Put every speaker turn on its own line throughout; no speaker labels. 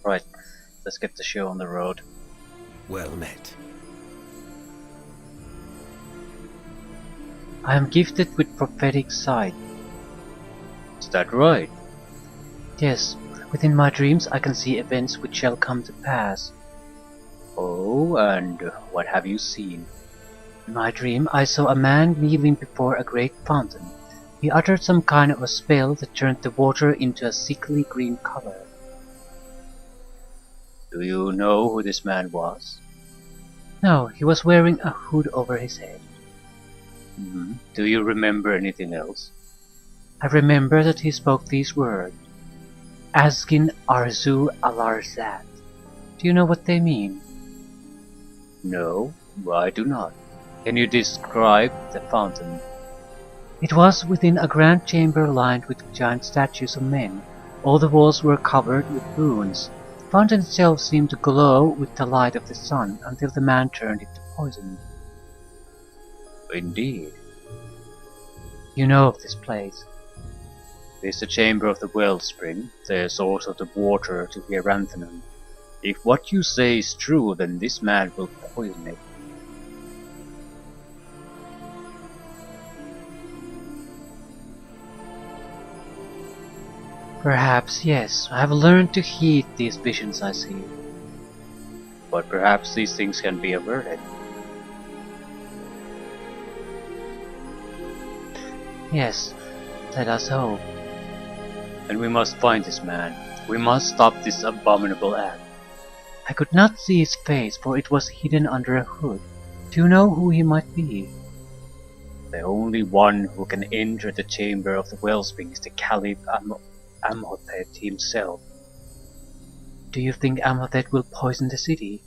Right, let's get the show on the road.
Well met.
I am gifted with prophetic sight. Is that right? Yes, within my dreams I can see events which shall come to pass. Oh, and what have you seen? In my dream I saw a man kneeling before a great fountain. He uttered some kind of a spell that turned the water into a sickly green color. Do you know who this man was? No, he was wearing a hood over his head. Do you remember anything else? I remember that he spoke these words. Askin Arzu Alarzat. Do you know what they mean? No, I do not. Can you describe the fountain? It was within a grand chamber lined with giant statues of men. All the walls were covered with runes. The fountain itself seemed to glow with the light of the sun until the man turned it to poison. Indeed. You know of this place. It is the chamber of the wellspring, the source of the water to Hieranthanum. If what you say is true, then this man will poison it. Perhaps, yes. I have learned to heed these visions I see. But perhaps these things can be averted. Yes, let us hope. And we must find this man. We must stop this abominable act. I could not see his face, for it was hidden under a hood. Do you know who he might be? The only one who can enter the chamber of the wellspring is the caliph Amhotep himself. Do you think Amhotep will poison the city?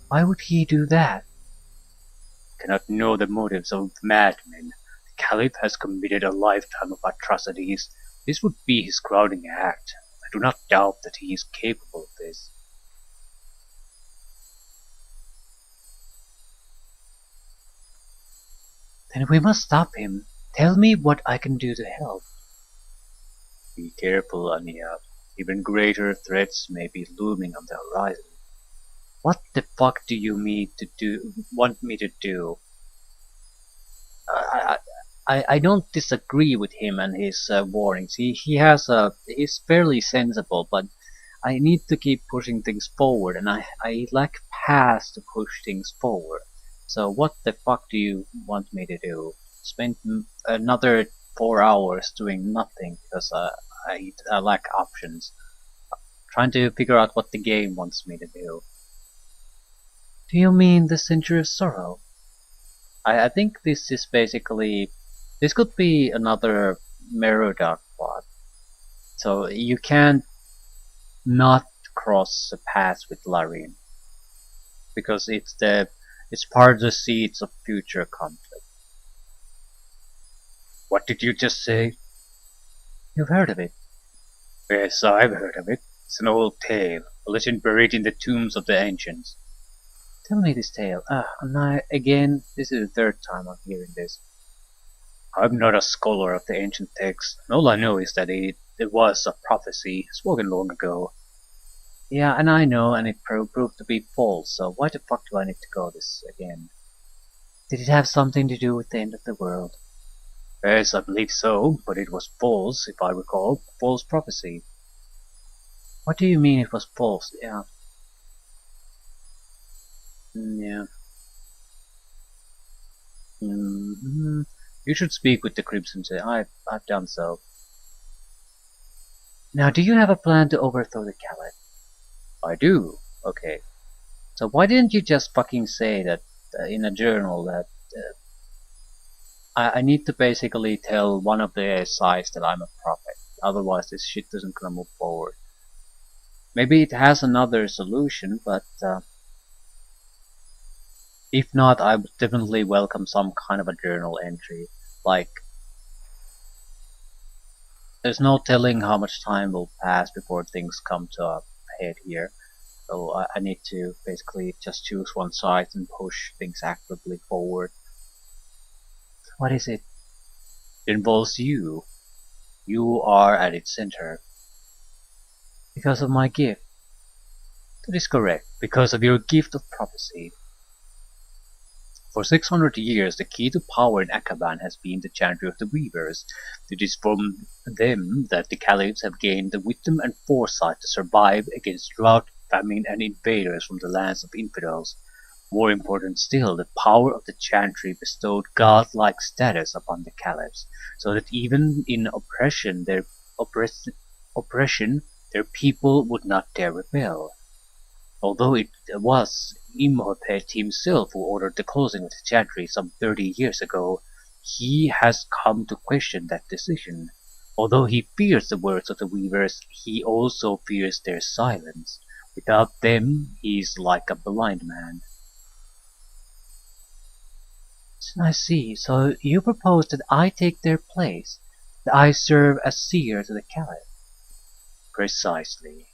Why would he do that? I cannot know the motives of madmen. The caliph has committed a lifetime of atrocities. This would be his crowning act. I do not doubt that he is capable of this. Then we must stop him. Tell me what I can do to help. Be careful, Ania. Even greater threats may be looming on the horizon. What the fuck do you want me to do? I don't disagree with him and his warnings. He's fairly sensible, but I need to keep pushing things forward, and I lack paths to push things forward. So what the fuck do you want me to do? Spend another 4 hours doing nothing because I lack options. Trying to figure out what the game wants me to do. Do you mean the Century of Sorrow? I think this is basically... This could be another Merodach plot. So you can't not cross the path with Larian. Because it's part of the seeds of future conflict. What did you just say? You've heard of it? Yes, I've heard of it. It's an old tale, a legend buried in the tombs of the ancients. Tell me this tale. Again, this is the third time I'm hearing this. I'm not a scholar of the ancient texts. All I know is that it was a prophecy spoken long ago. Yeah, and I know, and it proved to be false, so why the fuck do I need to go this again? Did it have something to do with the end of the world? Yes, I believe so, but it was false, if I recall. False prophecy. What do you mean it was false? Yeah. Yeah. You should speak with the Crimson Say. I've done so. Now, do you have a plan to overthrow the caliph? I do. Okay. So why didn't you just fucking say that in a journal that I need to basically tell one of the sides that I'm a prophet. Otherwise this shit doesn't gonna move forward. Maybe it has another solution, but if not, I would definitely welcome some kind of a journal entry. Like, there's no telling how much time will pass before things come to a head here. So I need to basically just choose one side and push things actively forward. What is it? It involves you. You are at its center. Because of my gift. That is correct, because of your gift of prophecy. For 600 years the key to power in Akaban has been the chantry of the weavers. It is from them that the caliphs have gained the wisdom and foresight to survive against drought, famine, and invaders from the lands of infidels. More important still, the power of the chantry bestowed godlike status upon the caliphs, so that even in oppress, oppression their people would not dare rebel. Although it was Imhotep himself who ordered the closing of the chantry some 30 years ago, he has come to question that decision. Although he fears the words of the weavers, he also fears their silence. Without them, he is like a blind man. I see. So you propose that I take their place, that I serve as seer to the Caliph. Precisely.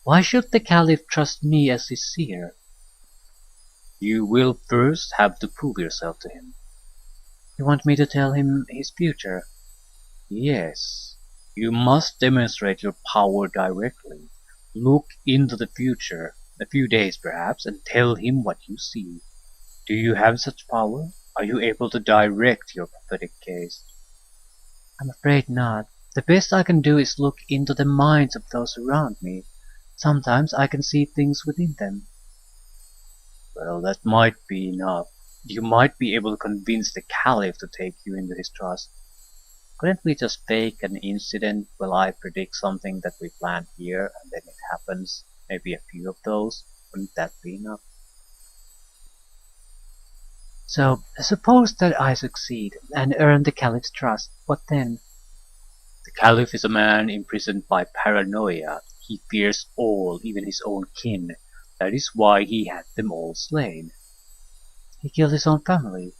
Why should the Caliph trust me as his seer? You will first have to prove yourself to him. You want me to tell him his future? Yes. You must demonstrate your power directly. Look into the future, a few days perhaps, and tell him what you see. Do you have such power? Are you able to direct your prophetic case? I'm afraid not. The best I can do is look into the minds of those around me. Sometimes I can see things within them. Well, that might be enough. You might be able to convince the Caliph to take you into his trust. Couldn't we just fake an incident while I predict something that we planned here and then it happens? Maybe a few of those? Wouldn't that be enough? So, suppose that I succeed and earn the Caliph's trust. What then? The Caliph is a man imprisoned by paranoia. He fears all, even his own kin. That is why he had them all slain. He killed his own family.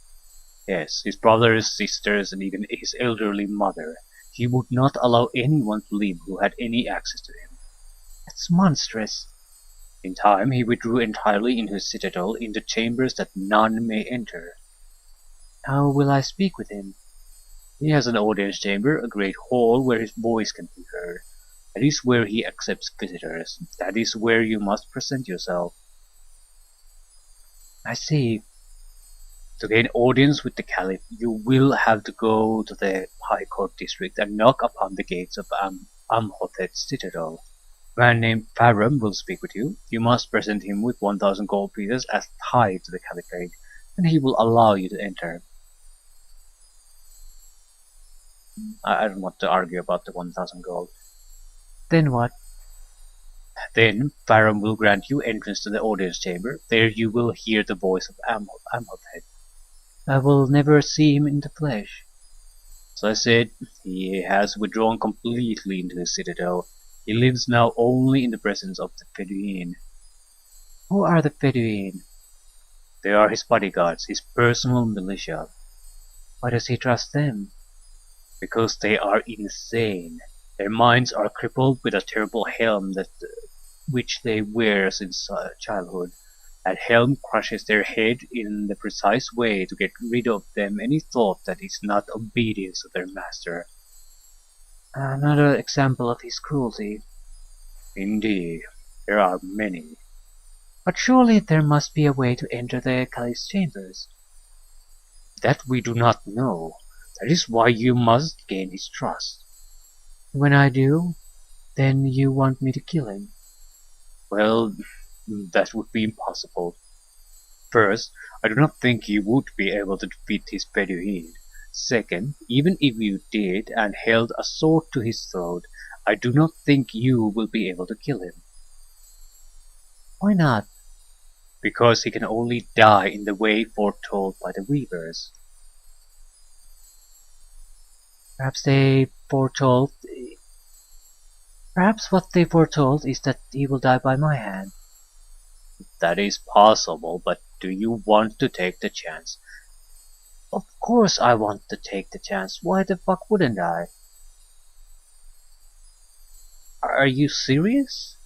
Yes, his brothers, sisters, and even his elderly mother. He would not allow anyone to live who had any access to him. That's monstrous. In time he withdrew entirely into his citadel, into chambers that none may enter. How will I speak with him? He has an audience chamber, a great hall where his voice can be heard. That is where he accepts visitors. That is where you must present yourself. I see. To gain audience with the Caliph, you will have to go to the High Court district and knock upon the gates of Amhotep's citadel. A man named Faram will speak with you. You must present him with 1,000 gold pieces as tithe to the Caliphate, and he will allow you to enter. I don't want to argue about the 1,000 gold. Then what? Then Faram will grant you entrance to the audience chamber. There you will hear the voice of Amhotep. I will never see him in the flesh. As I said, he has withdrawn completely into his citadel. He lives now only in the presence of the Bedouin. Who are the Bedouin? They are his bodyguards, his personal militia. Why does he trust them? Because they are insane. Their minds are crippled with a terrible helm which they wear since childhood. That helm crushes their head in the precise way to get rid of them any thought that is not obedience to their master. Another example of his cruelty. Indeed, there are many. But surely there must be a way to enter the Caliph's chambers. That we do not know. That is why you must gain his trust. When I do, then you want me to kill him. Well, that would be impossible. First, I do not think you would be able to defeat his Bedouin. Second, even if you did and held a sword to his throat, I do not think you will be able to kill him. Why not? Because he can only die in the way foretold by the weavers. Perhaps they foretold. Perhaps what they foretold is that he will die by my hand. That is possible, but do you want to take the chance? Of course I want to take the chance. Why the fuck wouldn't I? Are you serious?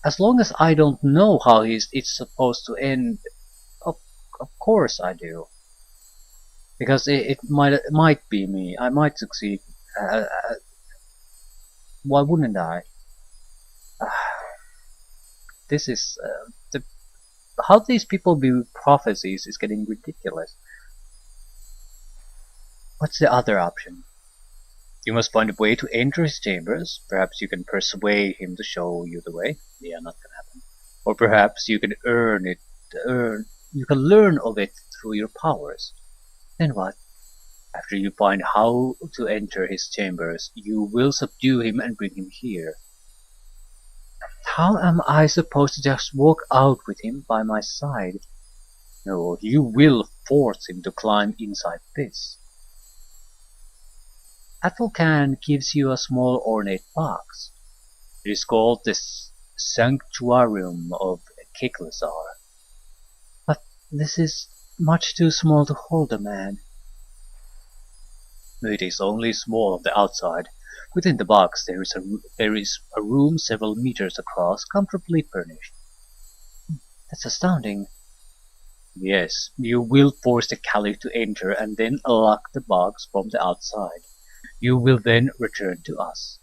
As long as I don't know how it's supposed to end. Of Of course I do. Because it might be me. I might succeed. Why wouldn't I? This is how these people view prophecies is getting ridiculous. What's the other option? You must find a way to enter his chambers. Perhaps you can persuade him to show you the way. Yeah, not gonna happen. Or perhaps you can you can learn of it through your powers. Then what? After you find how to enter his chambers, you will subdue him and bring him here. How am I supposed to just walk out with him by my side? No, you will force him to climb inside this. Athelcan gives you a small ornate box. It is called the Sanctuarium of Kiklasar. But this is much too small to hold a man. It is only small on the outside. Within the box there is a room several meters across, comfortably furnished. That's astounding. Yes, you will force the caliph to enter and then unlock the box from the outside. You will then return to us.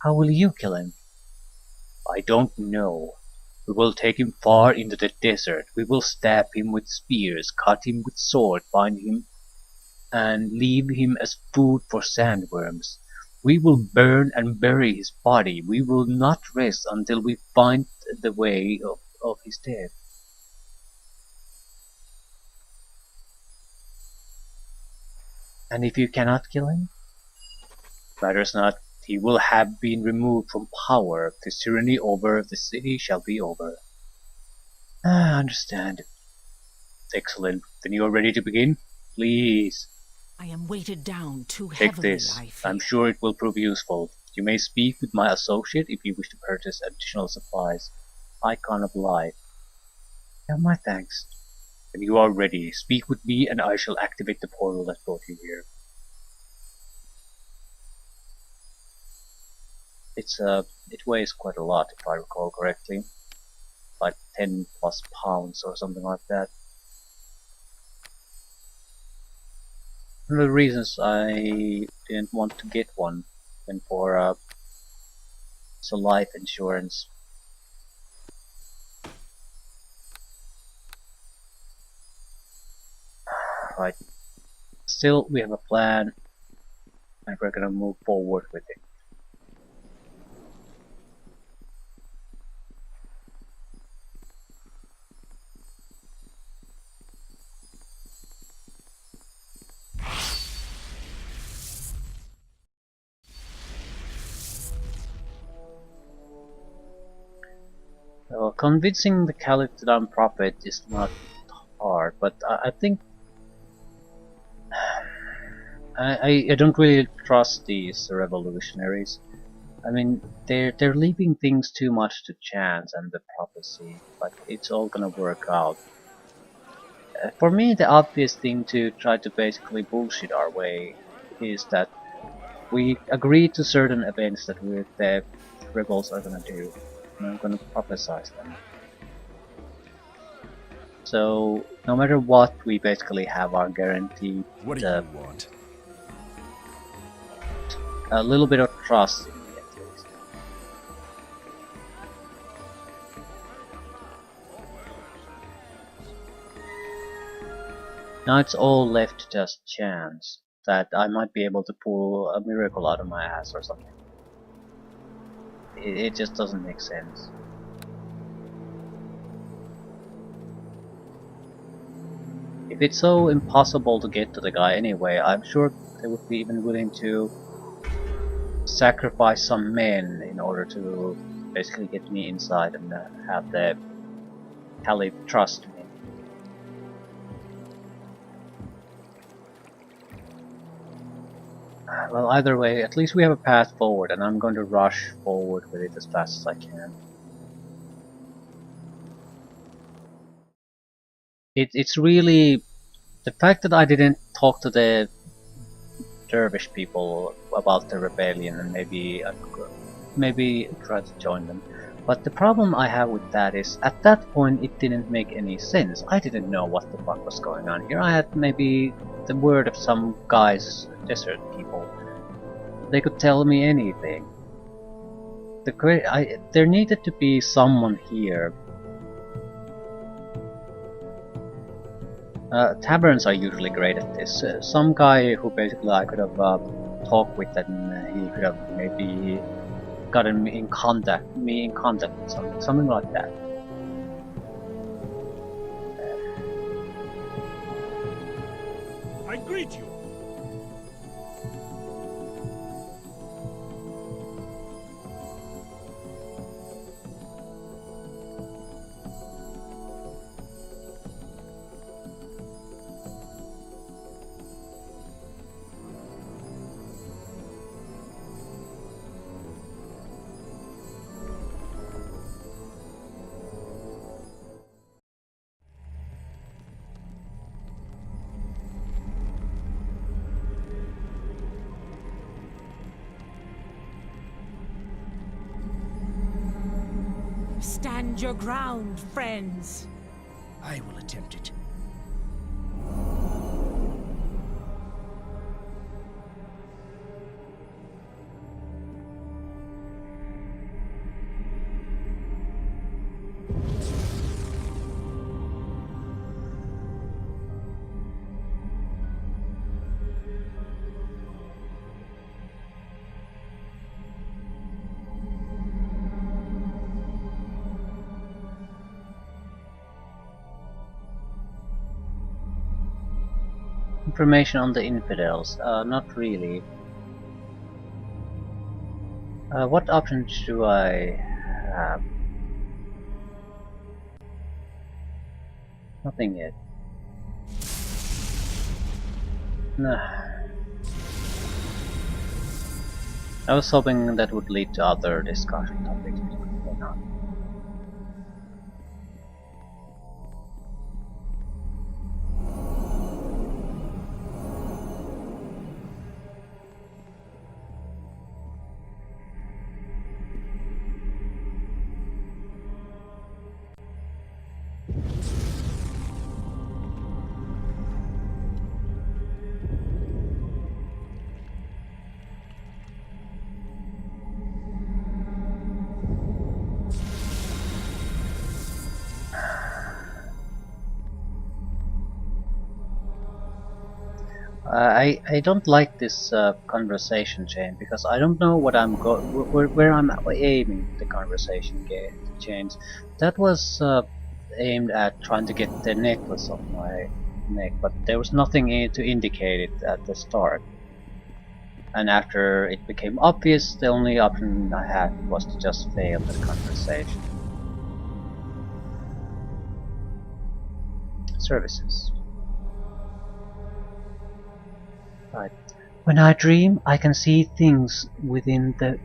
How will you kill him? I don't know. We will take him far into the desert. We will stab him with spears, cut him with sword, bind him, and leave him as food for sandworms. We will burn and bury his body. We will not rest until we find the way of his death. And if you cannot kill him? Matters not. He will have been removed from power. His tyranny over the city shall be over. I understand. Excellent. Then you are ready to begin? Please.
I am weighted down too
Take
heavily,
this.
I fear.
I'm sure it will prove useful. You may speak with my associate if you wish to purchase additional supplies. Icon of Life. Yeah, my thanks. When you are ready, speak with me and I shall activate the portal that brought you here. It weighs quite a lot if I recall correctly. Like 10 plus pounds or something like that. One of the reasons I didn't want to get one and for so life insurance. Right. Still, we have a plan and we're gonna move forward with it. Well, convincing the caliph that I'm prophet is not hard, but I think I don't really trust these revolutionaries. I mean, they're leaving things too much to chance and the prophecy, but it's all gonna work out. For me, the obvious thing to try to basically bullshit our way is that we agree to certain events that the rebels are gonna do, and I'm gonna prophesize them. So no matter what, we basically have our guaranteed
What do you want?
a little bit of trust in me at least. Now it's all left to just chance that I might be able to pull a miracle out of my ass or something. It just doesn't make sense. If it's so impossible to get to the guy anyway, I'm sure they would be even willing to sacrifice some men in order to basically get me inside and have the caliph trust me. Well, either way, at least we have a path forward, and I'm going to rush forward with it as fast as I can. It's really the fact that I didn't talk to the dervish people about the rebellion and maybe try to join them. But the problem I have with that is, at that point it didn't make any sense. I didn't know what the fuck was going on here. I had maybe the word of some guys, desert people. They could tell me anything. There needed to be someone here. Taverns are usually great at this. Some guy who basically I could have talked with, and he could have maybe gotten me in contact with something like that.
I greet you.
Stand your ground, friends.
I will attempt it.
Information on the infidels? Not really. What options do I have? Nothing yet. Nah. I was hoping that would lead to other discussion topics. Or not. I don't like this conversation chain because I don't know what I'm where I'm aiming the conversation chains. That was aimed at trying to get the necklace off my neck, but there was nothing to indicate it at the start. And after it became obvious, the only option I had was to just fail the conversation. Services. Right. When I dream, I can see things within the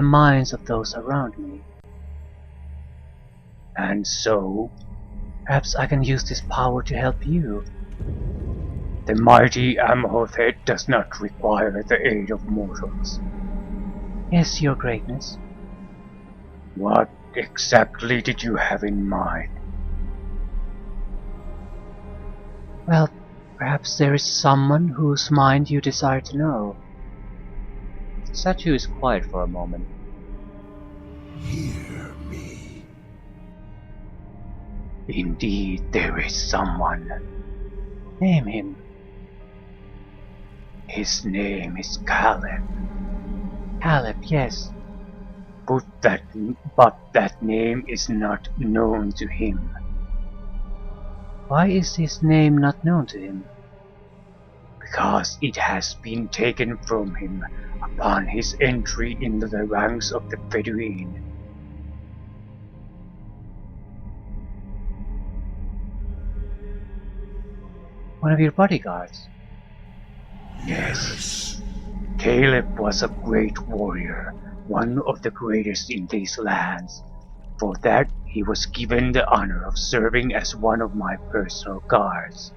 minds of those around me. And so, perhaps I can use this power to help you. The mighty Amhotep does not require the aid of mortals. Yes, your greatness. What exactly did you have in mind? Well, perhaps there is someone whose mind you desire to know. The statue is quiet for a moment.
Hear me.
Indeed, there is someone. Name him. His name is Caliph. Caliph, yes. But that name is not known to him. Why is his name not known to him? Because it has been taken from him upon his entry into the ranks of the Bedouin. One of your bodyguards? Yes. Caliph was a great warrior, one of the greatest in these lands. For that, he was given the honor of serving as one of my personal guards.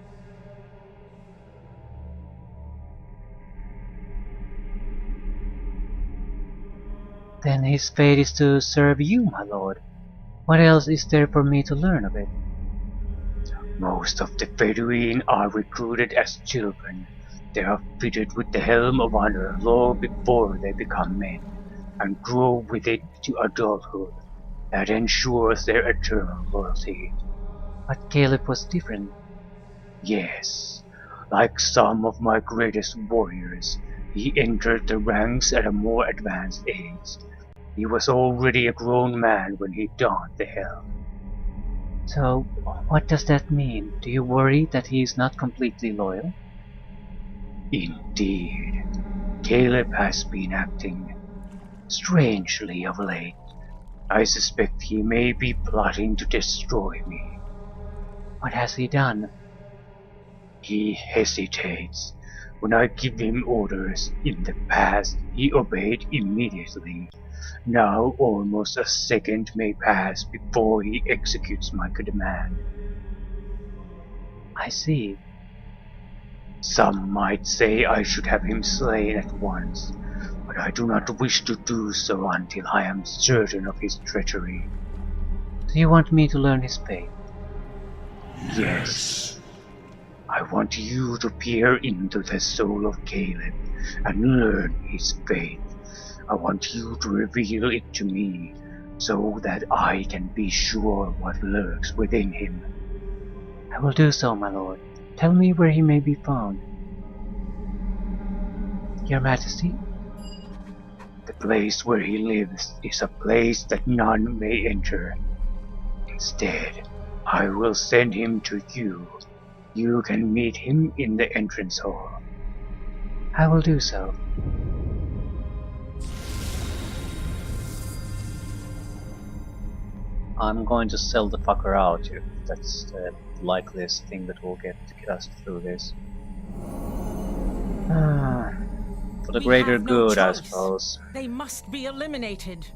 Then his fate is to serve you, my lord. What else is there for me to learn of it?
Most of the Bedouin are recruited as children. They are fitted with the helm of honor long before they become men, and grow with it to adulthood. That ensures their eternal loyalty.
But Caliph was different.
Yes, like some of my greatest warriors, he entered the ranks at a more advanced age. He was already a grown man when he donned the helm.
So, what does that mean? Do you worry that he is not completely loyal?
Indeed, Caleb has been acting strangely of late. I suspect he may be plotting to destroy me.
What has he done?
He hesitates. When I give him orders, in the past he obeyed immediately. Now almost a second may pass before he executes my command.
I see.
Some might say I should have him slain at once, but I do not wish to do so until I am certain of his treachery.
Do you want me to learn his fate?
Yes. I want you to peer into the soul of Caleb and learn his fate. I want you to reveal it to me, so that I can be sure what lurks within him.
I will do so, my lord. Tell me where he may be found. Your Majesty?
The place where he lives is a place that none may enter. Instead, I will send him to you. You can meet him in the entrance hall.
I will do so. I'm going to sell the fucker out if that's the likeliest thing that will get us through this. For the
We
greater
have no
good, I
choice.
suppose.
They must be eliminated.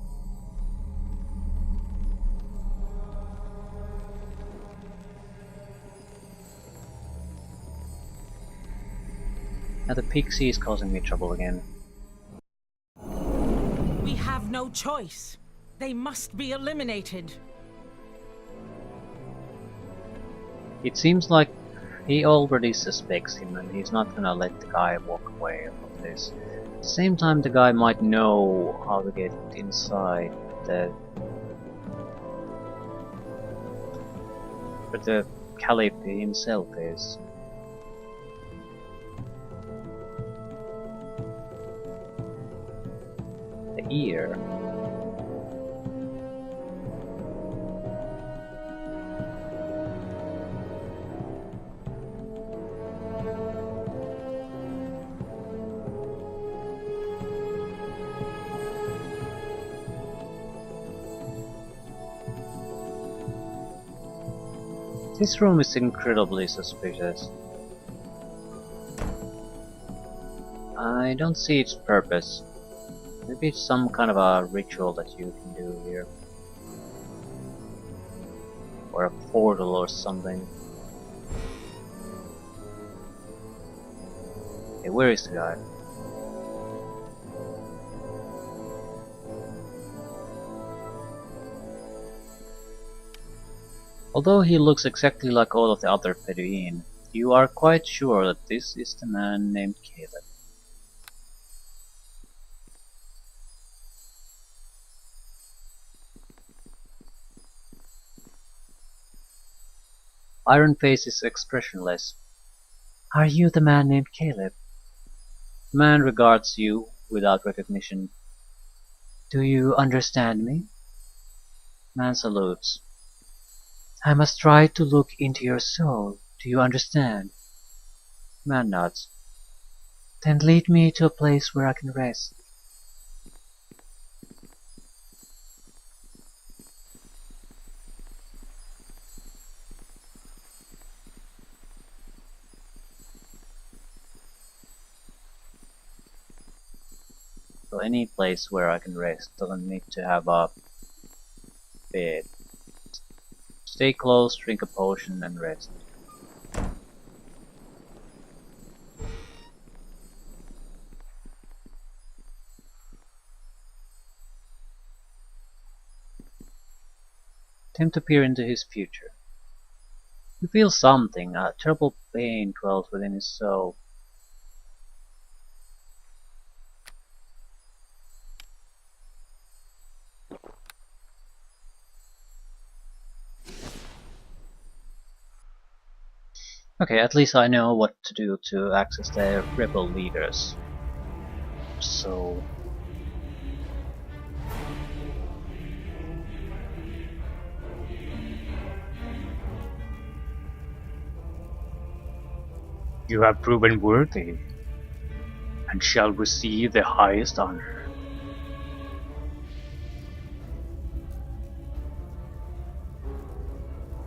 Now the pixie is causing me trouble again.
We have no choice. They must be eliminated.
It seems like he already suspects him and he's not gonna let the guy walk away from this. At the same time, the guy might know how to get inside the... But the caliph himself is. The ear. This room is incredibly suspicious. I don't see its purpose. Maybe it's some kind of a ritual that you can do here. Or a portal or something. Hey, where is the guy? Although he looks exactly like all of the other Bedouin, you are quite sure that this is the man named Caleb. Iron Face is expressionless. Are you the man named Caleb? The man regards you without recognition. Do you understand me? Man salutes. I must try to look into your soul. Do you understand? Man nods. Then lead me to a place where I can rest. So any place where I can rest doesn't need to have a bed. Stay close, drink a potion, and rest. Attempt to peer into his future. You feel something, a terrible pain dwells within his soul. Okay, at least I know what to do to access the rebel leaders. So...
You have proven worthy, and shall receive the highest honor.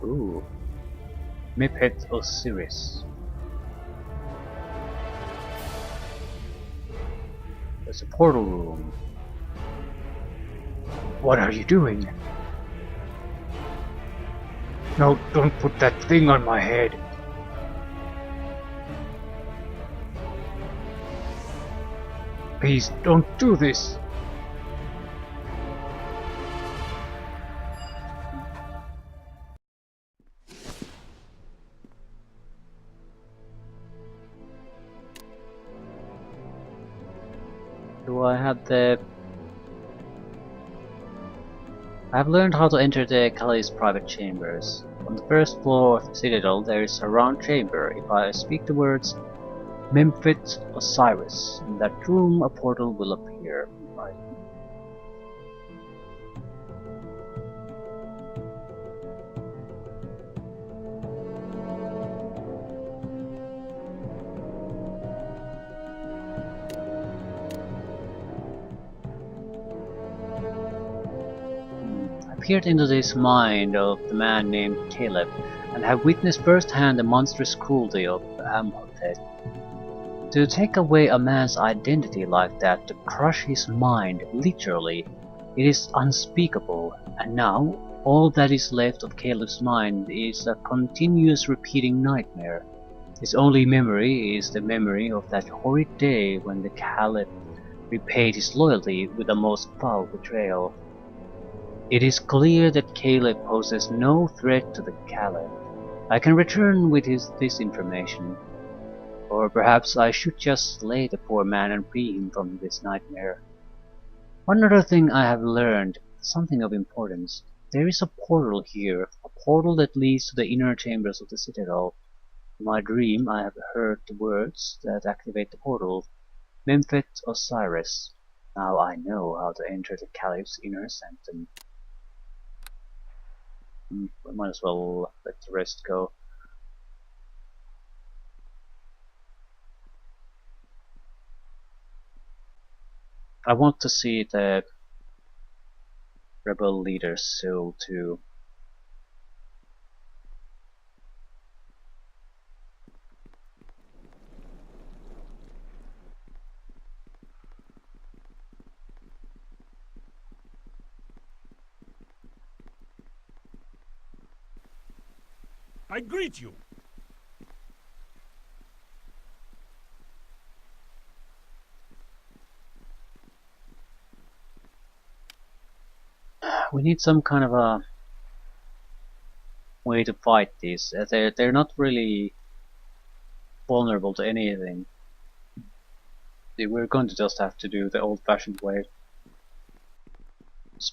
Ooh. Mipet Osiris. There's a portal room.
What are you doing? No, don't put that thing on my head. Please, don't do this.
Do I have the... I've learned how to enter the caliph's private chambers. On the first floor of the citadel there is a round chamber. If I speak the words Memphis Osiris, in that room a portal will appear. Right. I peered into this mind of the man named Caliph, and have witnessed firsthand the monstrous cruelty of Amhotep. To take away a man's identity like that, to crush his mind, literally, it is unspeakable, and now all that is left of Caliph's mind is a continuous repeating nightmare. His only memory is the memory of that horrid day when the Caliph repaid his loyalty with a most foul betrayal. It is clear that Caliph poses no threat to the Caliph. I can return with this information. Or perhaps I should just slay the poor man and free him from this nightmare. One other thing I have learned, something of importance. There is a portal here, a portal that leads to the inner chambers of the citadel. In my dream I have heard the words that activate the portal. Memphis Osiris. Now I know how to enter the Caliph's inner sanctum. I might as well let the rest go. I want to see the rebel leader's soul too.
I greet you.
We need some kind of a way to fight these. They're not really vulnerable to anything. We're going to just have to do the old-fashioned way.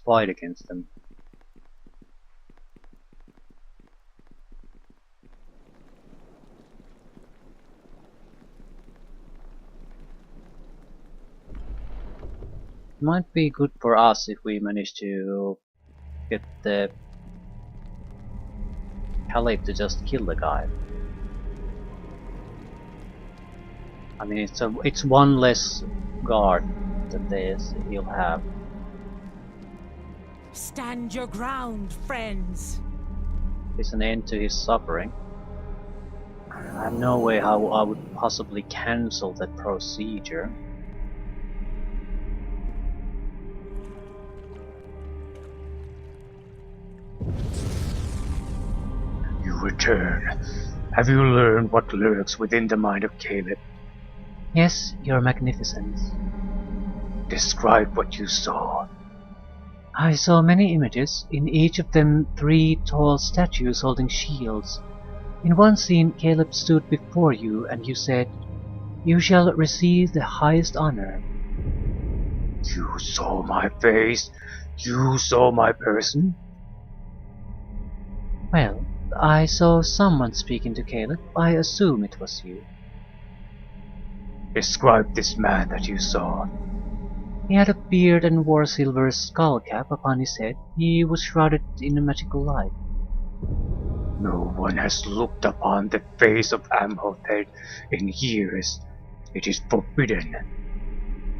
Fight against them. It might be good for us if we manage to get the caliph to just kill the guy. I mean, it's one less guard that he'll have.
Stand your ground, friends.
It's an end to his suffering. I have no way how I would possibly cancel that procedure.
You return. Have you learned what lurks within the mind of Caliph?
Yes, your magnificence.
Describe what you saw.
I saw many images, in each of them 3 tall statues holding shields. In one scene, Caleb stood before you, and you said, "You shall receive the highest honor."
You saw my face? You saw my person?
Well, I saw someone speaking to Caleb. I assume it was you.
Describe this man that you saw.
He had a beard and wore a silver skull cap upon his head. He was shrouded in a magical light.
No one has looked upon the face of Amhotep in years. It is forbidden.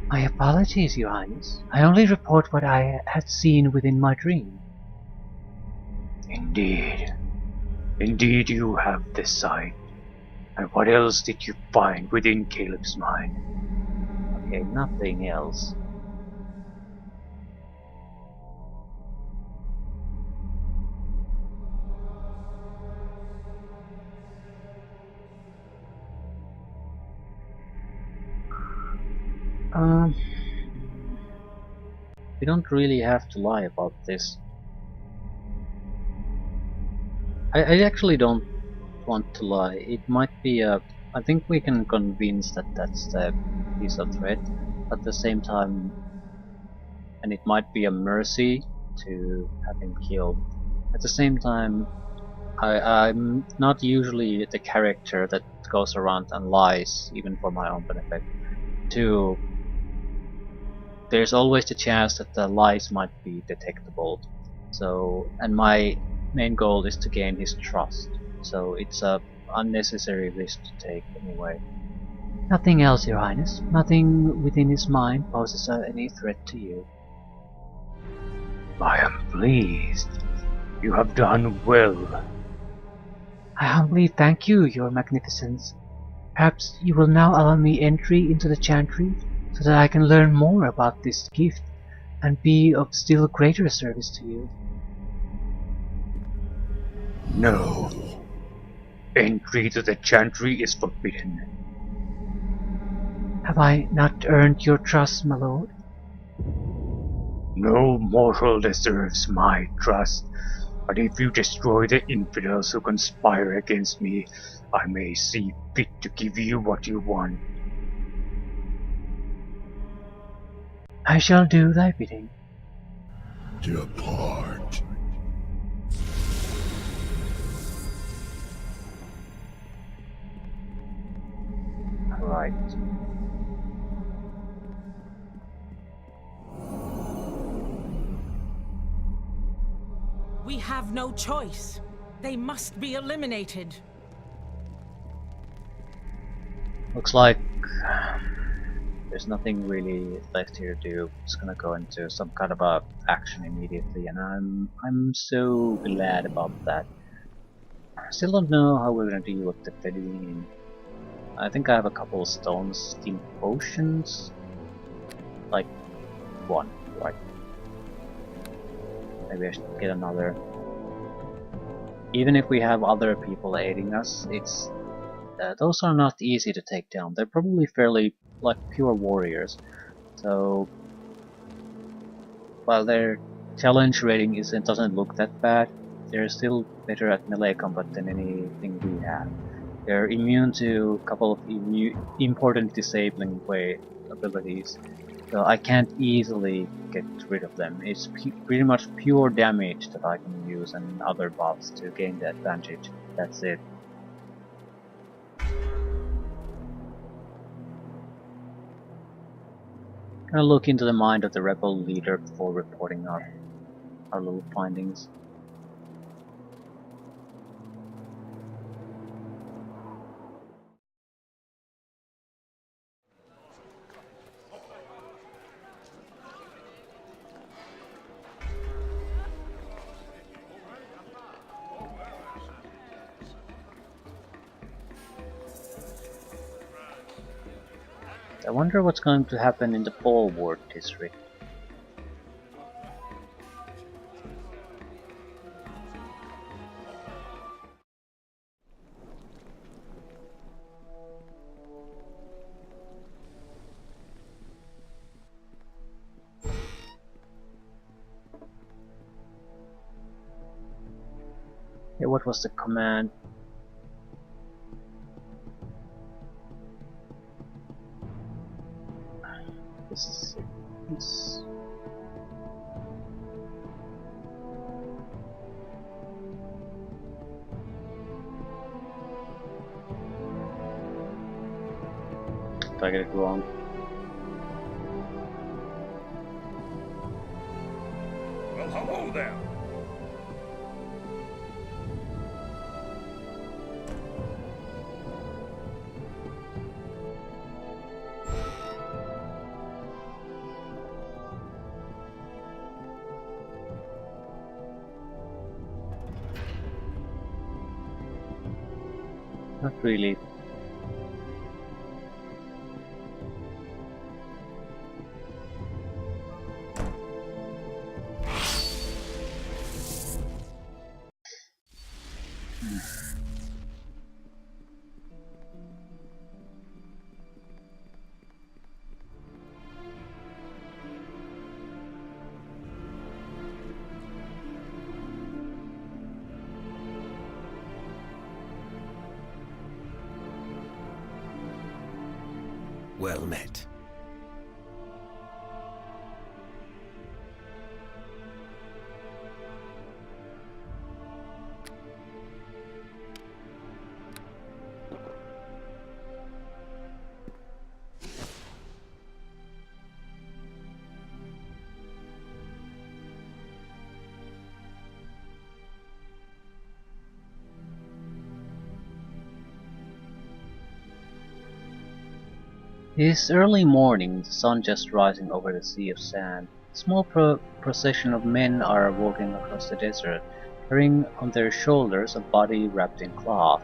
My apologies, Your Highness. I only report what I had seen within my dream.
Indeed. Indeed you have the sight. And what else did you find within Caleb's mind?
Okay, nothing else. We don't really have to lie about this. I actually don't want to lie. It might be a... I think we can convince that that's the piece of thread. At the same time, and it might be a mercy to have him killed. At the same time, I'm not usually the character that goes around and lies, even for my own benefit. Two, there's always the chance that the lies might be detectable. So, and my main goal is to gain his trust. So it's a unnecessary risk to take anyway. Nothing else, Your Highness. Nothing within his mind poses any threat to you.
I am pleased. You have done well.
I humbly thank you, Your Magnificence. Perhaps you will now allow me entry into the chantry, so that I can learn more about this gift, and be of still greater service to you.
No. Entry to the chantry is forbidden.
Have I not earned your trust, my lord?
No mortal deserves my trust, but if you destroy the infidels who conspire against me, I may see fit to give you what you want.
I shall do thy bidding.
Depart.
Alright.
We have no choice. They must be eliminated.
Looks like there's nothing really left here to do. Just gonna go into some kind of a action immediately, and I'm so glad about that. Still don't know how we're gonna deal with the Bedouin. I think I have a couple of stones, steam potions. Like one, right? Maybe I should get another. Even if we have other people aiding us, it's those are not easy to take down. They're probably fairly like pure warriors. So while their challenge rating doesn't look that bad, they're still better at melee combat than anything we have. They're immune to a couple of important disabling abilities, so I can't easily get rid of them. It's pretty much pure damage that I can use and other buffs to gain the advantage. That's it. Gonna look into the mind of the rebel leader before reporting our little findings. I wonder what's going to happen in the Forward district. Okay, what was the command? This is if I get it wrong.
Well, hello there.
Not really.
Well met.
It is early morning, the sun just rising over the sea of sand. A small procession of men are walking across the desert, carrying on their shoulders a body wrapped in cloth.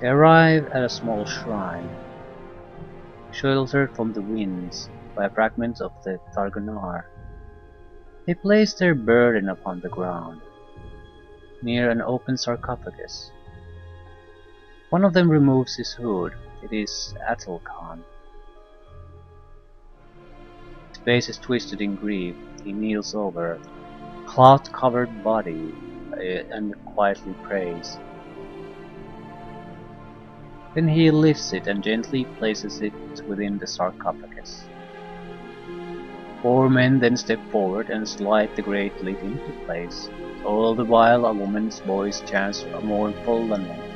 They arrive at a small shrine, sheltered from the winds by fragments of the Targonar. They place their burden upon the ground, near an open sarcophagus. One of them removes his hood. It is Atalkan. His face is twisted in grief. He kneels over a cloth-covered body and quietly prays. Then he lifts it and gently places it within the sarcophagus. 4 men then step forward and slide the great lid into place. All the while a woman's voice chants a mournful lament.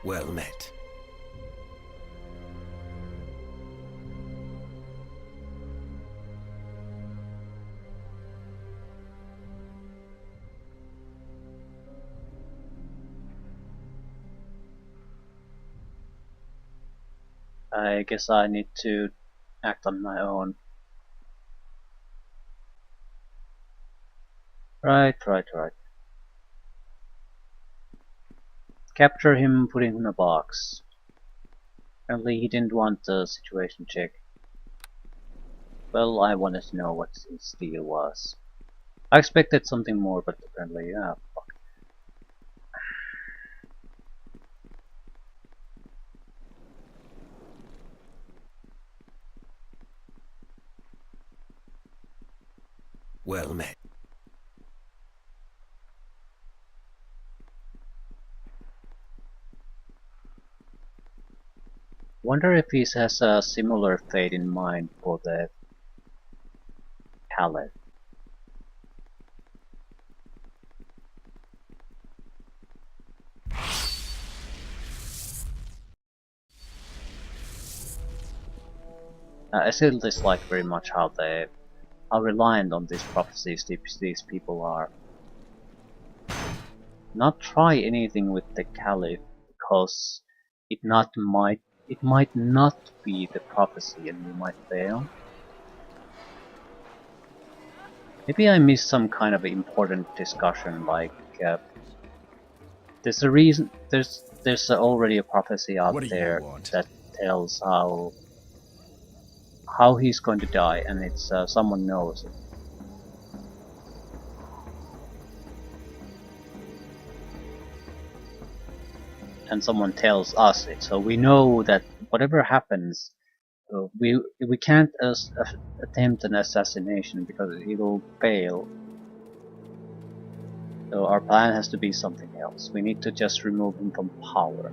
Well met.
I guess I need to act on my own. Right. Capture him, put him in a box. Apparently he didn't want the situation check. Well, I wanted to know what his deal was. I expected something more, but apparently, fuck.
Well met.
Wonder if he has a similar fate in mind for the caliph. I still dislike very much how reliant on these prophecies these people are. Not try anything with the caliph because it might not be the prophecy and you might fail. Maybe I missed some kind of important discussion, like there's a reason there's already a prophecy out
What do you
there
want?
that tells how he's going to die, and it's someone knows it. And someone tells us it, so we know that whatever happens, So we can't attempt an assassination because it'll fail. So our plan has to be something else. We need to just remove him from power.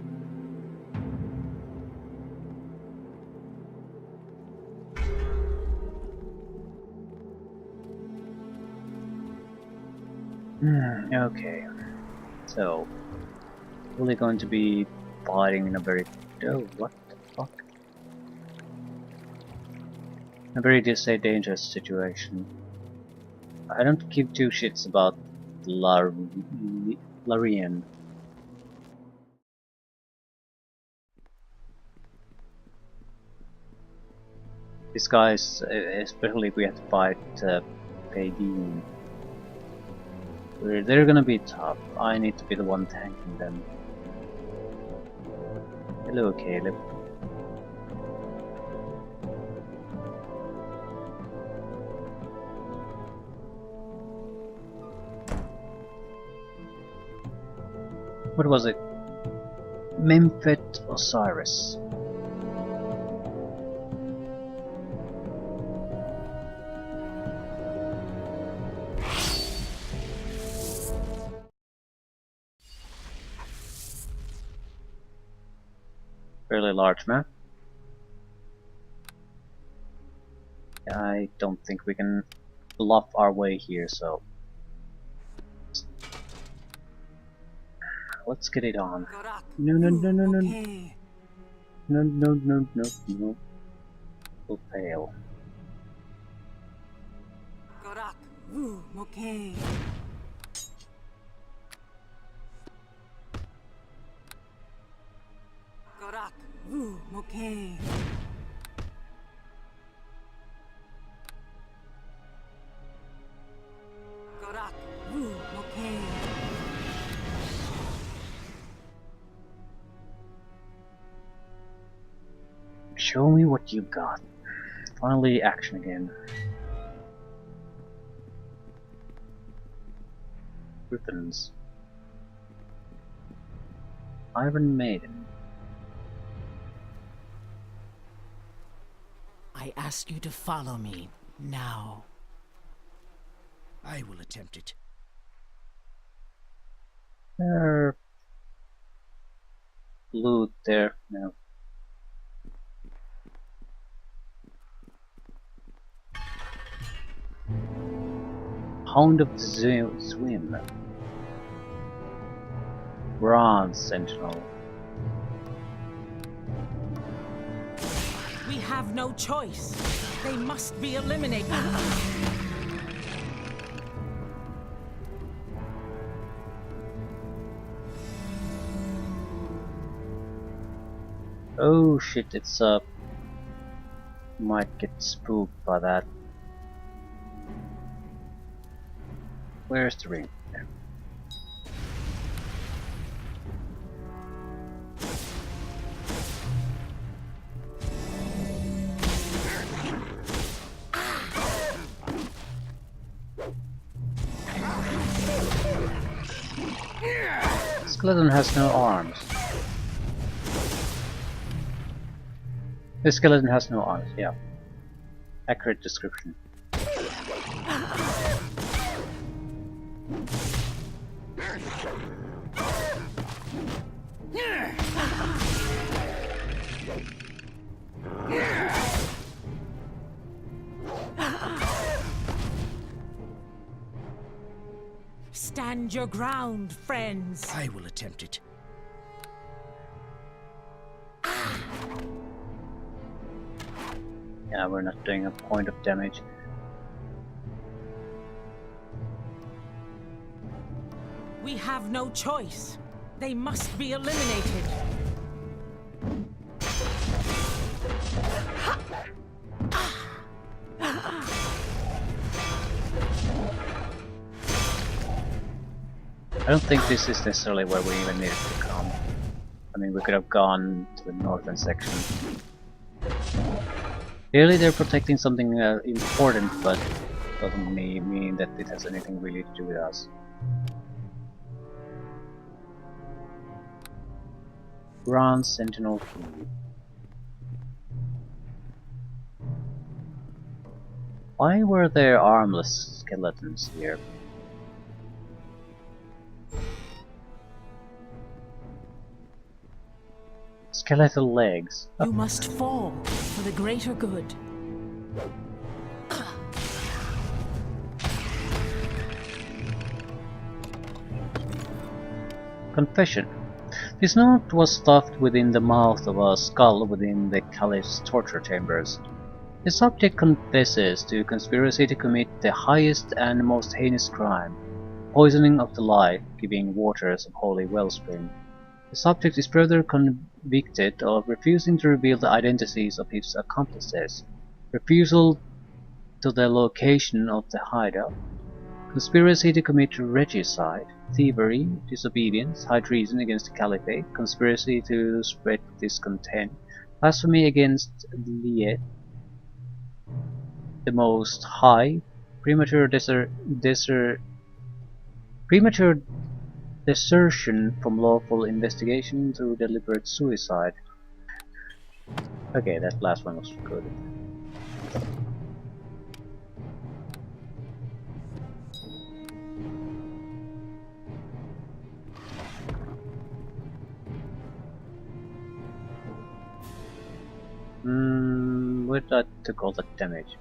Okay. So, really going to be fighting in a very... Oh, what the fuck? A very dangerous situation. I don't give two shits about Larian. These guys, especially if we have to fight Pagan, they're gonna be tough. I need to be the one tanking them. Hello, Caliph. What was it? Memphet Osiris. Fairly large map. I don't think we can bluff our way here, so let's get it on. No, no, no, no, no, no, no, no, no, no. We'll fail. Show me what you got. Finally, action again. Griffins. Iron Maiden.
I ask you to follow me now.
I will attempt it.
Loot there. No. Hound of the Swim. Bronze Sentinel.
We have no choice. They must be eliminated.
Oh shit, it's might get spooked by that. Where's the ring? There. Skeleton has no arms. The skeleton has no arms, yeah. Accurate description.
Stand your ground, friends.
I will attempt it.
Yeah, we're not doing a point of damage.
We have no choice. They must be eliminated.
I don't think this is necessarily where we even needed to come. I mean, we could have gone to the northern section. Clearly they're protecting something important, but doesn't mean that it has anything really to do with us. Bronze Sentinel Key. Why were there armless skeletons here? Skeletal legs.
You must fall for the greater good.
Confession. This note was stuffed within the mouth of a skull within the caliph's torture chambers. The subject confesses to conspiracy to commit the highest and most heinous crime, poisoning of the life giving waters of holy wellspring. The subject is further convicted of refusing to reveal the identities of his accomplices, refusal to the location of the hideout, conspiracy to commit regicide, thievery, disobedience, high treason against the caliphate, conspiracy to spread discontent, blasphemy against the Most High, premature desertion from lawful investigation through deliberate suicide. Okay, that last one was good. Where did I took all that damage?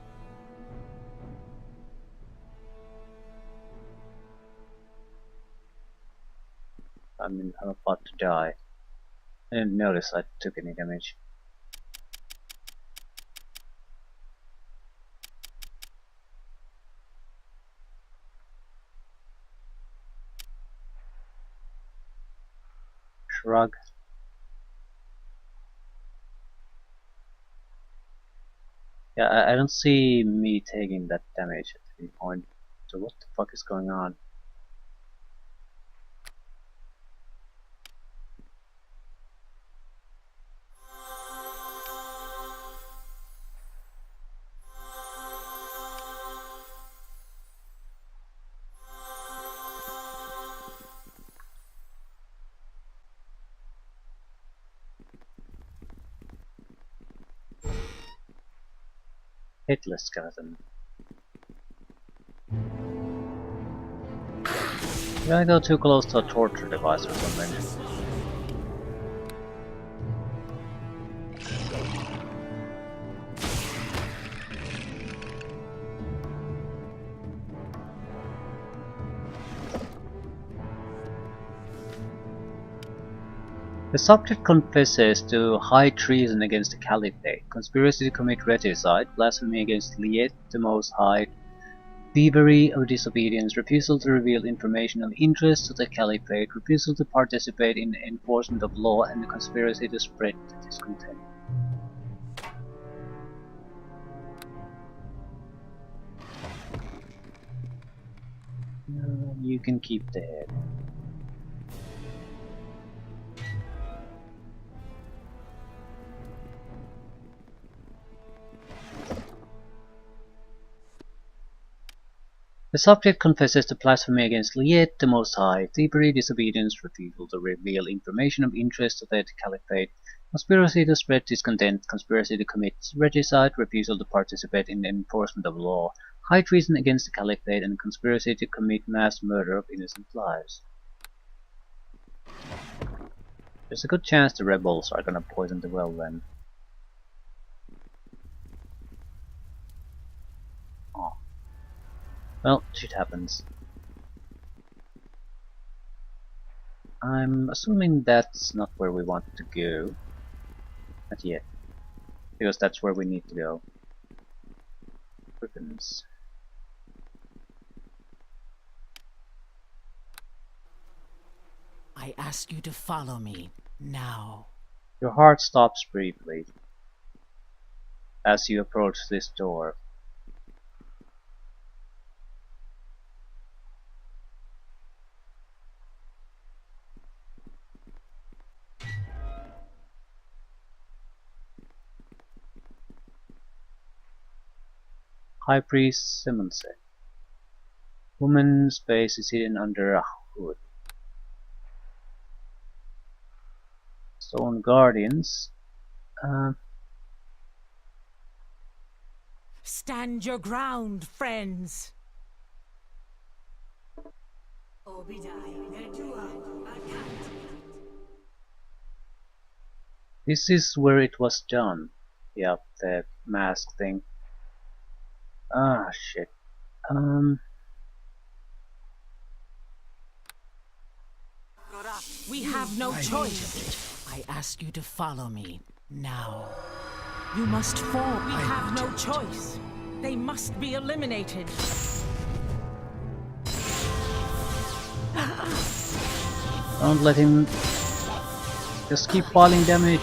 I mean, I'm about to die. I didn't notice I took any damage. Shrug. Yeah, I don't see me taking that damage at any point. So what the fuck is going on? Hitless skeleton. Did I go too close to a torture device or something? The subject confesses to high treason against the caliphate, conspiracy to commit regicide, blasphemy against Liet, the Most High, thievery or disobedience, refusal to reveal information of interest to the caliphate, refusal to participate in the enforcement of law, and the conspiracy to spread discontent. You can keep the head. The subject confesses to blasphemy against Liet, the Most High, thievery, disobedience, refusal to reveal information of interest to the caliphate, conspiracy to spread discontent, conspiracy to commit regicide, refusal to participate in the enforcement of law, high treason against the caliphate, and conspiracy to commit mass murder of innocent lives. There's a good chance the rebels are gonna poison the well then. Oh. Well, shit happens. I'm assuming that's not where we want to go. Not yet. Because that's where we need to go. Griffins.
I ask you to follow me now.
Your heart stops briefly as you approach this door. High Priest Simonse. Woman's face is hidden under a hood. Stone Guardians.
Stand your ground, friends.
This is where it was done. Yeah, the mask thing. Ah, shit.
We have no choice. I ask you to follow me now. You must fall. We have no choice. They must be eliminated.
Don't let him. Just keep falling damage.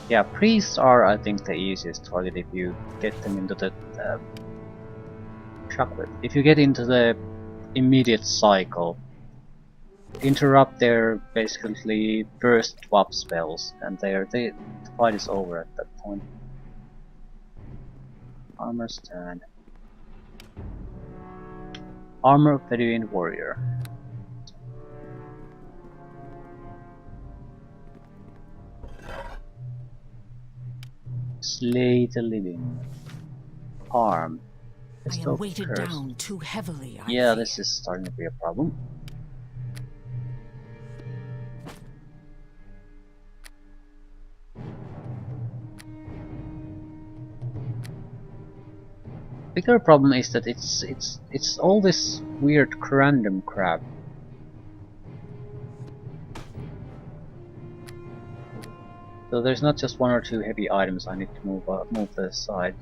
Yeah, priests are, I think, the easiest target if you get them into the chocolate. If you get into the immediate cycle, interrupt their basically first swap spells, and the fight is over at that point. Armor stand. Armor of Bedouin warrior. Slay the living. Harm.
I am weighted down too heavily.
Yeah, this is starting to be a problem. Bigger problem is that it's all this weird random crap. So there's not just one or two heavy items I need to move to the side.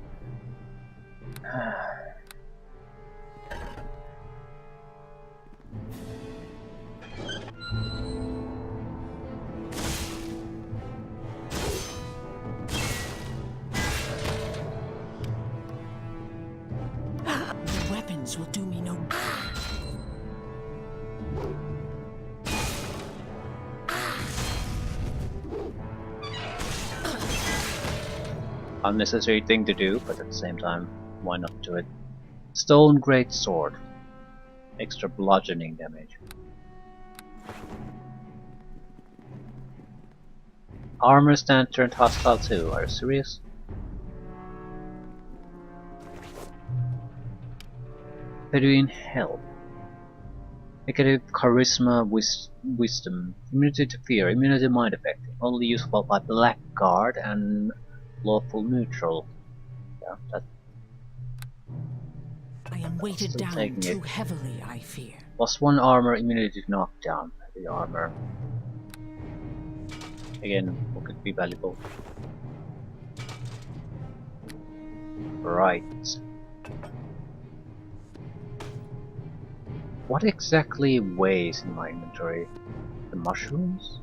The weapons will do me no good.
Unnecessary thing to do, but at the same time, why not do it? Stone Great Sword. Extra bludgeoning damage. Armor stand turned hostile too, are you serious? Bedouin Help. Negative Charisma, Wisdom. Immunity to Fear, Immunity to Mind Effect. Only useful by Blackguard and Lawful Neutral. Yeah, that.
I am weighted down too heavily, I fear.
+1 armor, immunity to knockdown. Heavy armor. Again, what could be valuable? Right. What exactly weighs in my inventory? The mushrooms?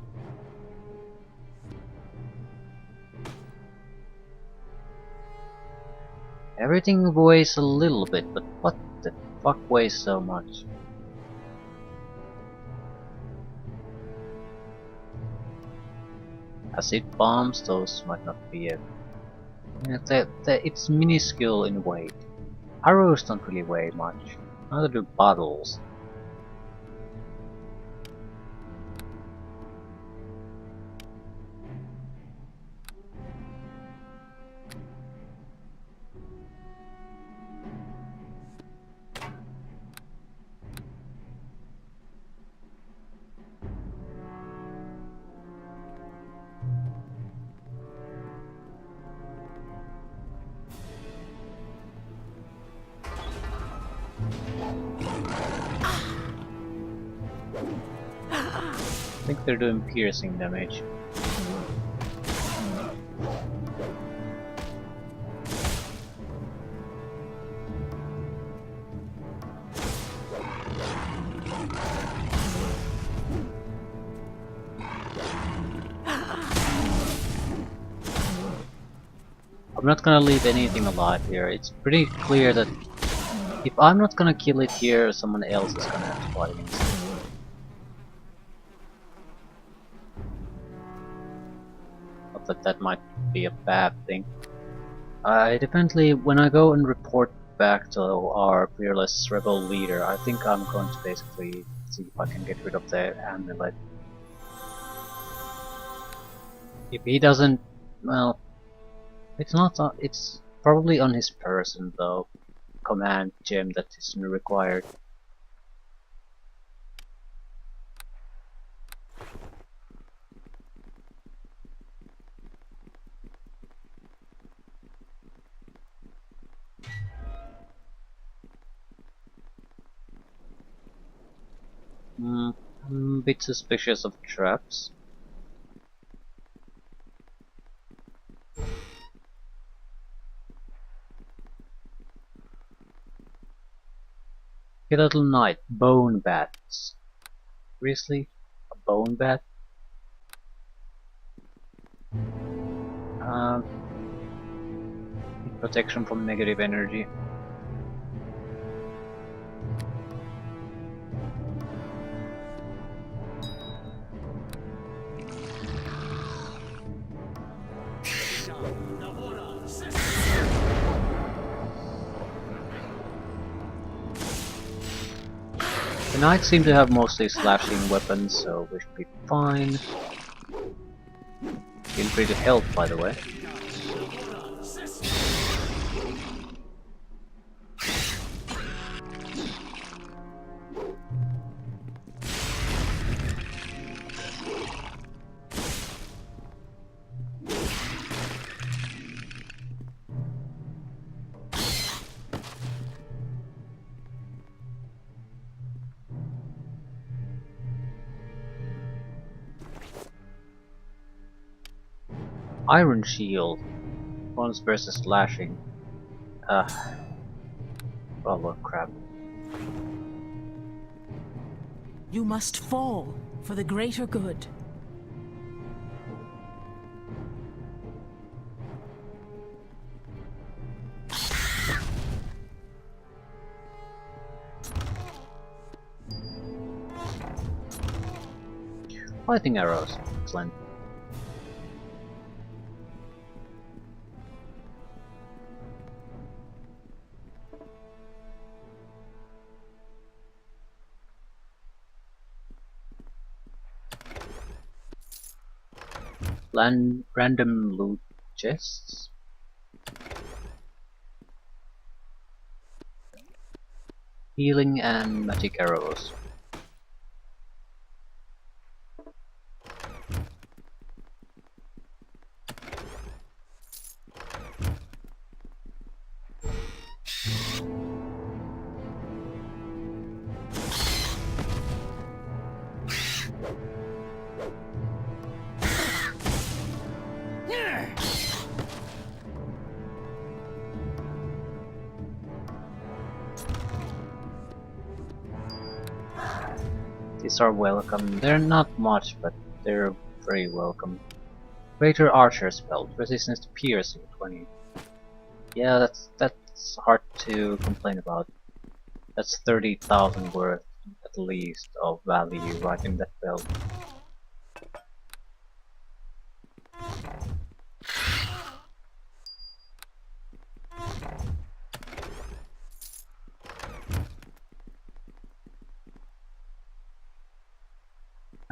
Everything weighs a little bit, but what the fuck weighs so much? Acid bombs, those might not be a... it's minuscule in weight. Arrows don't really weigh much. Neither do bottles. I think they're doing piercing damage. I'm not gonna leave anything alive here. It's pretty clear that if I'm not gonna kill it here, someone else is gonna have to fight against it. That might be a bad thing. I definitely, when I go and report back to our fearless rebel leader, I think I'm going to basically see if I can get rid of the amulet. If he doesn't, well, It's not. It's probably on his person though. Command gem that isn't required. I'm a bit suspicious of traps. Skeletal Knight, bone bats. Seriously? A bone bat? Um, protection from negative energy. The knights seem to have mostly slashing weapons, so we should be fine. Feel free to help, by the way. Iron Shield. Bonus versus slashing. Oh well, crap.
You must fall for the greater good.
Lightning arrows. Excellent. Random loot chests. Healing and magic arrows. These are welcome. They're not much, but they're very welcome. Greater Archer's Belt, resistance to piercing 20. Yeah, that's hard to complain about. That's 30,000 worth at least of value right in that belt.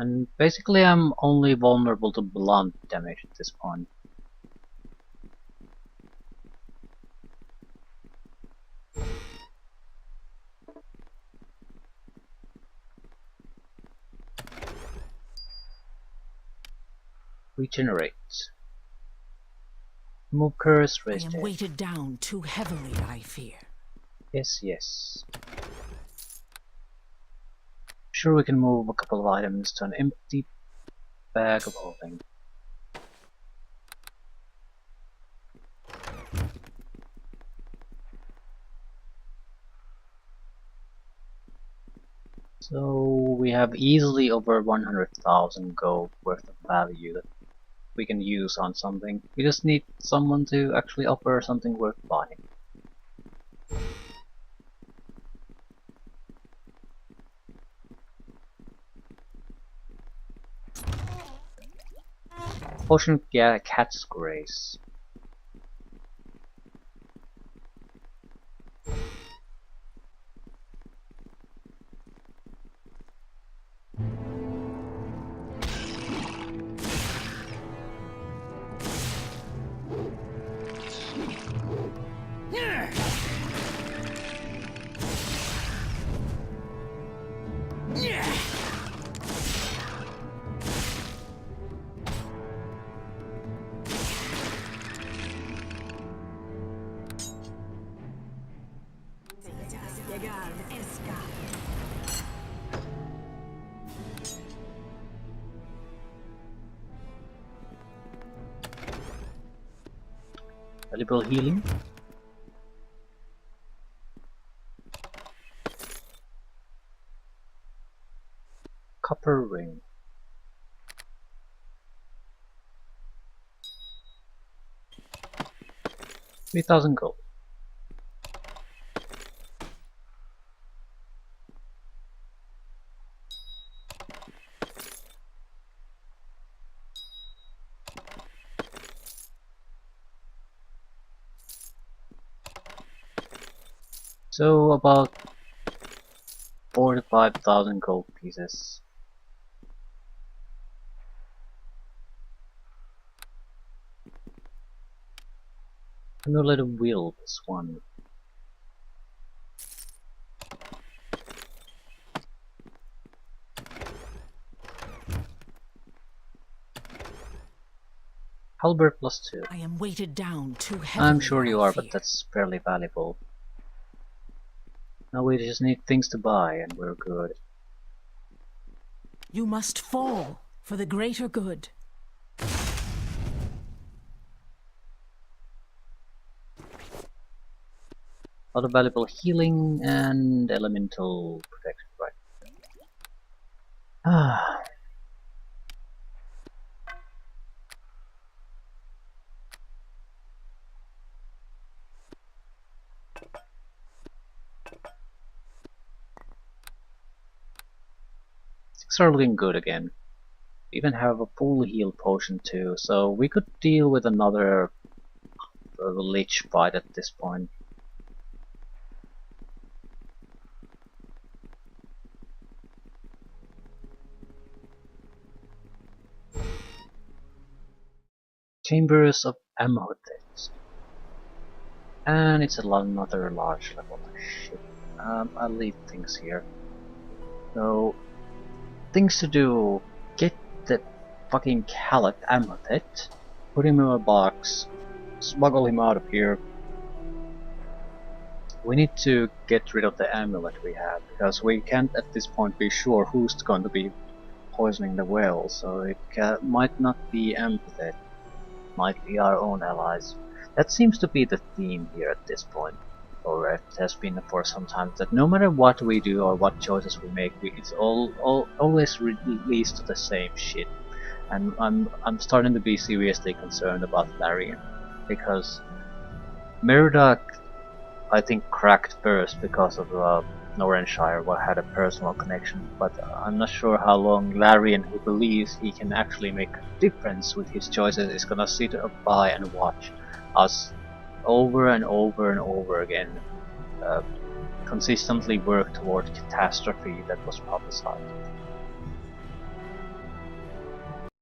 And basically I'm only vulnerable to blunt damage at this point. Regenerate. Remove curse,
I
raise
am
death.
weighted down too heavily, I fear.
Yes, yes. Sure, we can move a couple of items to an empty bag of holding. So we have easily over 100,000 gold worth of value that we can use on something. We just need someone to actually offer something worth buying. Potion of Cat's Grace. Valuable healing. Copper ring. $3,000 gold. So about 45,000 gold pieces. Cumulative will plus 1. Halberd plus 2.
I am weighted down too heavily.
I'm sure you
I
are,
fear.
but that's fairly valuable. Now we just need things to buy and we're good.
You must fall for the greater good.
A lot of valuable healing and elemental protection, right? Ah. Things are looking good again. We even have a full heal potion too, so we could deal with another lich fight at this point. Chambers of Amethyst. And it's another large level. Shit. I'll leave things here. So, things to do. Get the fucking caliph Amethyst, put him in a box, smuggle him out of here. We need to get rid of the amulet we have, because we can't at this point be sure who's going to be poisoning the well, so it might not be Amethyst, might be our own allies. That seems to be the theme here at this point, or it has been for some time, that no matter what we do or what choices we make, it's always leads to the same shit. And I'm starting to be seriously concerned about Larian, because Meridak, I think, cracked first because of Norenshire, what had a personal connection, but I'm not sure how long Larian, who believes he can actually make a difference with his choices, is gonna sit by and watch us over and over and over again consistently work toward catastrophe that was prophesied.